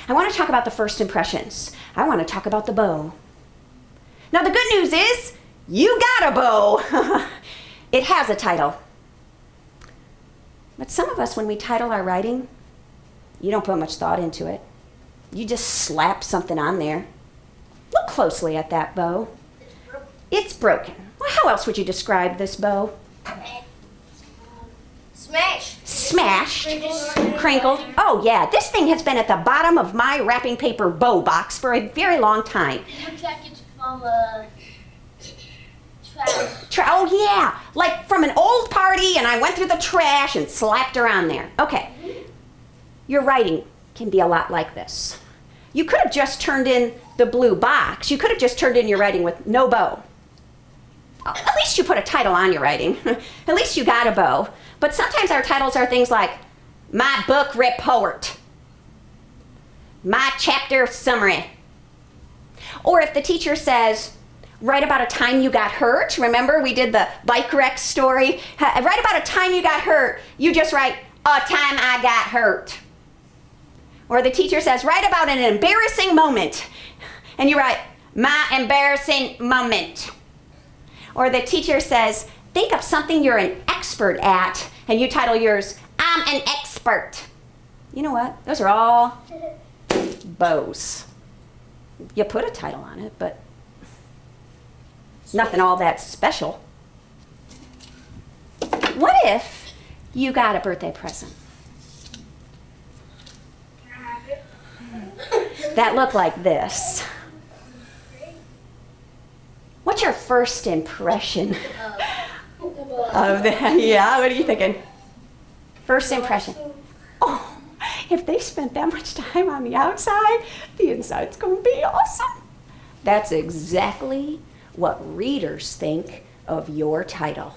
I want to talk about the first impressions. I want to talk about the bow. Now the good news is, you got a bow. It has a title. But some of us, when we title our writing, you don't put much thought into it. You just slap something on there. Look closely at that bow. It's broken. Well, how else would you describe this bow? Smashed. Smashed. Crinkled. Oh yeah, this thing has been at the bottom of my wrapping paper bow box for a very long time. Protect it from trash. Oh yeah, like from an old party and I went through the trash and slapped her on there. Okay, your writing can be a lot like this. You could have just turned in the blue box. You could have just turned in your writing with no bow. At least you put a title on your writing. At least you got a bow. But sometimes our titles are things like, my book report, my chapter summary. Or if the teacher says, write about a time you got hurt. Remember we did the bike wreck story? Write about a time you got hurt. You just write, a time I got hurt. Or the teacher says, write about an embarrassing moment. And you write, my embarrassing moment. Or the teacher says, think of something you're an expert at. And you title yours, I'm an expert. You know what? Those are all bows. You put a title on it, but nothing all that special. What if you got a birthday present that looked like this? What's your first impression of that? Yeah, what are you thinking? First impression. Oh, if they spent that much time on the outside, the inside's going to be awesome. That's exactly what readers think of your title.